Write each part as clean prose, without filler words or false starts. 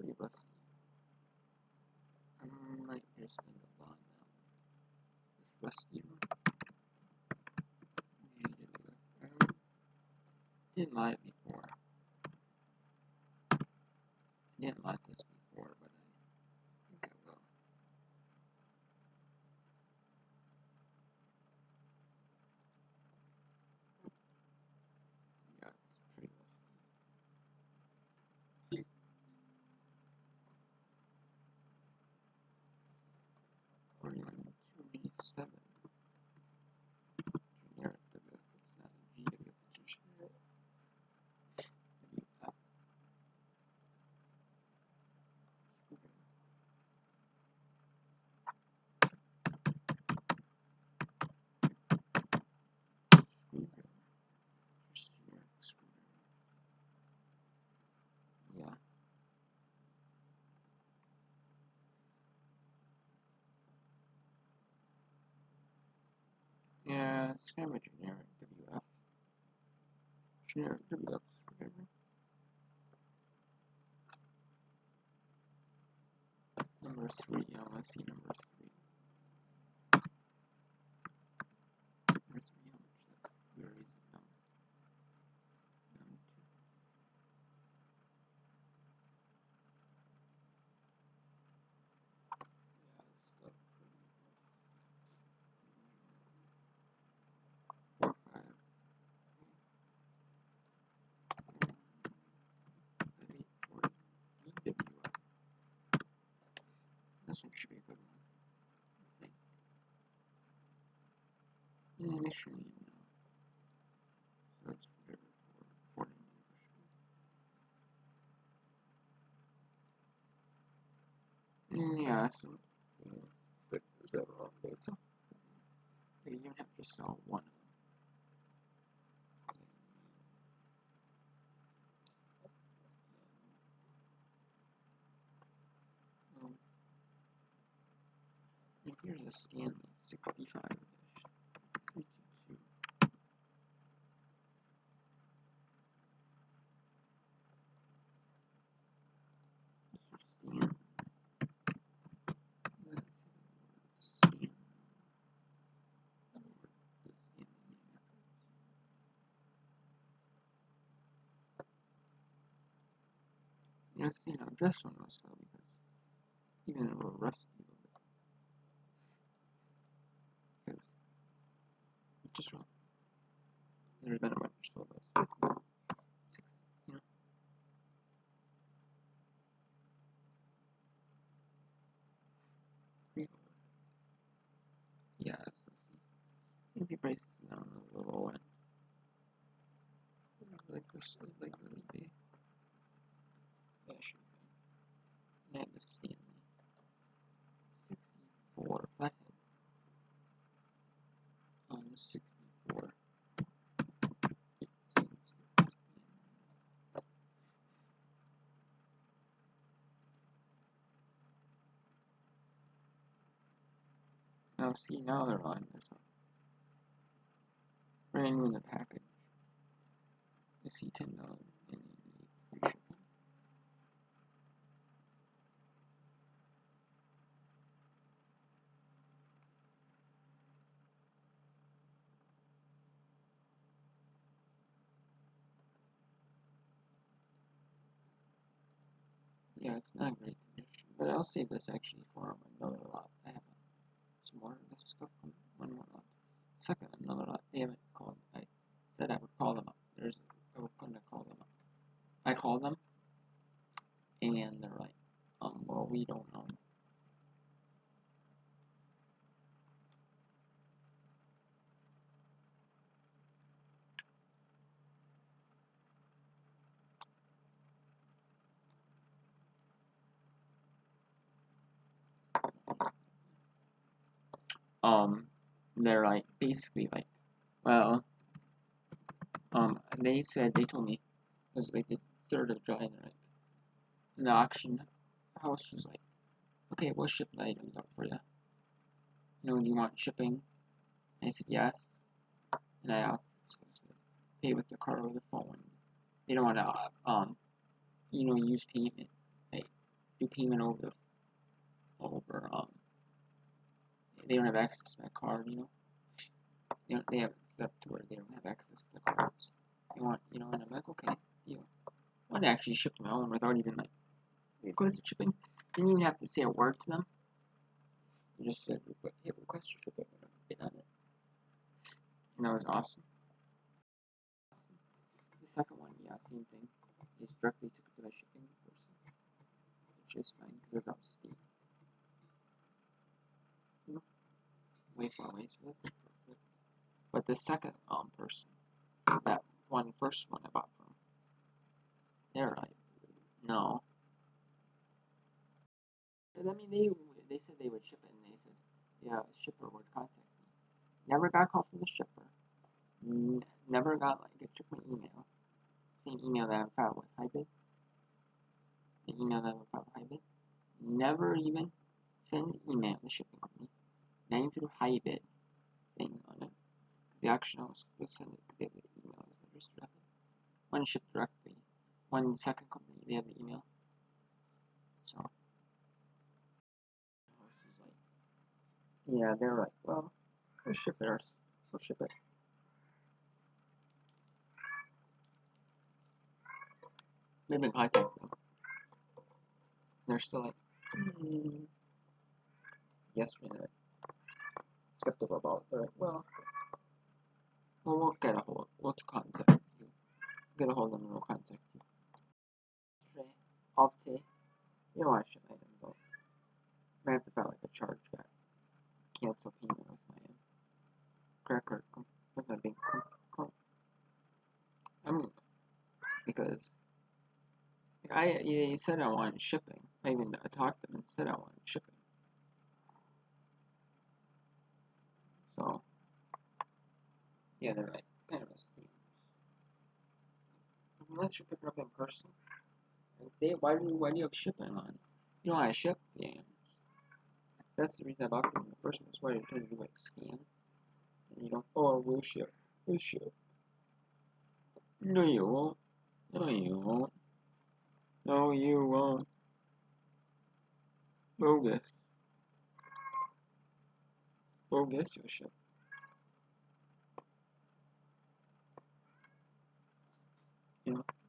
three of us. I might just end up buying that one. This rusty one. Didn't like it before. I didn't like this before, but I think I will. Yeah, it's pretty rusty. 4127. Generic WF. It's not a GWF, it's a generic WF. Screwdriver. Just generic screwdriver. Yeah. Yeah, it's kind of a generic WF. Generic WF screwdriver. Number 3, I want to see number 3. Where's me? How much that? Where is it now? Down to. Yeah, it's still pretty good. 4, 5. 8, 40. DWF. This one should be a good one, I think. Yeah, initially, no. So that's whatever for yeah, so but is that wrong? So you don't have to sell one of them. And here's a Stanley 65-ish. 322. Mr. Stanley. Stanley. Let's see now, this one was slow because even a little rusty a little bit. Because it just wrong. There's been a bunch of slow bus. 6, you know. Yeah, let's see. Maybe prices down a little low end. Like this, like really big. Yeah, should be fine. Not the Stanley. 64 flathead. 64. 876. Now see, now they're on this one. Brand new in the package. I see $10 and free shipping. Yeah, it's not great condition, but I'll save this actually for another lot. I have some more of this stuff from one more lot. Second, another lot. They haven't called. I said I would call them up. I was going to call them up. I called them, and they're like, well, we don't know. They're like basically like, well, they said they told me it was like the 3rd of July, and they're like, and the auction house was like, okay, we'll ship the items out for you. You know, do you want shipping? And I said yes, and I supposed to pay with the card or the phone. They don't want to, use payment. Like, do payment they don't have access to that card, they have it set up to where they don't have access to the cards. They want, and I'm like, okay, deal. I want to actually ship my own without even like requested shipping. Didn't even have to say a word to them. I just said, hey, request your shipping, and get on it. And that was awesome. The second one, yeah, same thing. They just directly took it to the shipping person, which is fine because it's upstate. Way far away, so that's perfect. But the second person, that first one I bought from, they're like, no. I mean, they said they would ship it, and they said, yeah, the shipper would contact me. Never got a call from the shipper. Never got a shipment email. Same email that I filed with HiBid. The email that I filed with HiBid. Never even send an email to the shipping company. Not even through HiBid thing on it. The auction house will send it because they have the emails addressed directly. One shipped directly. One second company, they have the email. So, yeah, they're like, well, we'll ship it ours. We'll ship it. They've been contacting them. They're still like, yesterday they're skeptical about it. They're like, well, we'll get a hold. We'll contact you. Get a hold of them and we'll contact you. Yesterday, Opti, you don't want to ship items out. I have to file like a chargeback. Cancel payment with my credit card with my bank account. Because you said I wanted shipping. I even talked to them and said I wanted shipping. So, yeah, they're like kind of a scam. Unless you're picking up in person, why do you have shipping on? You don't want to ship games. That's the reason I bought them in the first place. Why are you trying to do like scam? And you don't. Oh, we'll ship. We'll ship. No, you won't. No, you won't. No, you won't. Bogus. Bogus, you'll ship.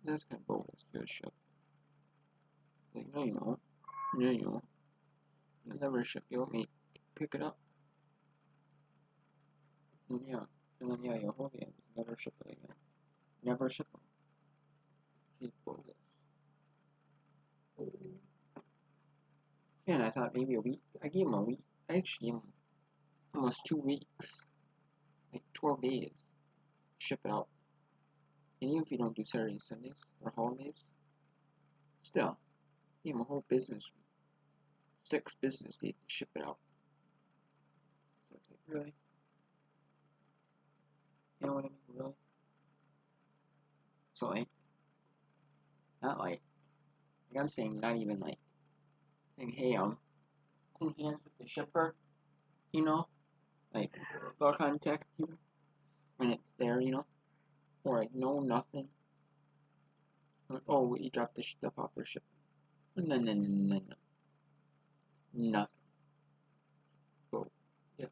That's kind of bogus. You'll ship. Like, no, you won't. No, you won't. You'll never ship. You'll pick it up. And then you'll hold it and never ship it again. Never ship them. She's bogus. Yeah, and I thought maybe a week. I gave him a week. I actually gave him almost 2 weeks. Like 12 days. Ship it out. And even if you don't do Saturdays, Sundays, or holidays, still, give him a whole business week. 6 business days to ship it out. So it's like, really? You know what I mean? Really? So like, not like I'm saying not even like, saying, hey, in hands with the shipper, like, they'll contact you when it's there, or like, no, nothing. Like, oh, we dropped the stuff off for shipping. No, no, no, no, no. Nothing. So, yeah.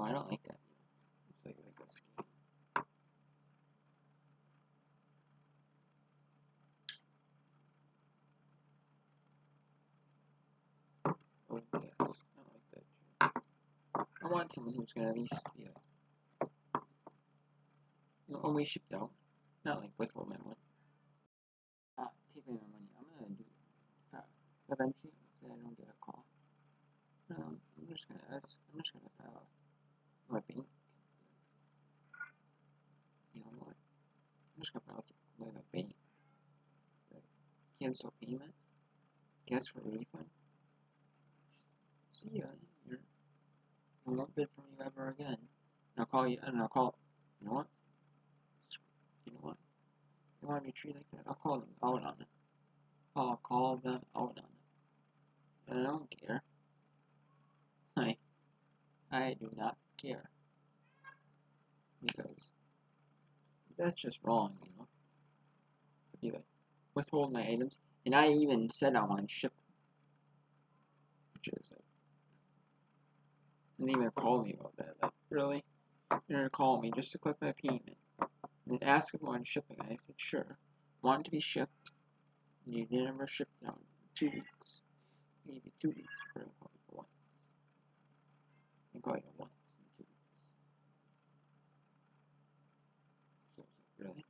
I don't like that. It's like a scam. Oh, yes. I don't like that. I want someone who's gonna at least be always shipped out. Not like withhold my money. Not taking my money. I'm gonna do that. Eventually, if I don't get a call. I'm just gonna file my bank. You know what? I'm just gonna file my bank. Cancel payment. Guess for a refund. See ya. I won't bid from you ever again. And I'll call you. And I'll call. You know what? You know what? You want me to treat like that? I'll call them out on it. I'll call them out on it. And I don't care. I do not care. Because that's just wrong, you like withhold my items, and I even said I want to ship them, which is like, and they even called me about that. Like, really? You're gonna call me just to collect my payment and ask if I want shipping? I said sure. Want it to be shipped, and you never shipped down in 2 weeks. Maybe 2 weeks before I call you for once. I call you once in 2 weeks. So it's like, really?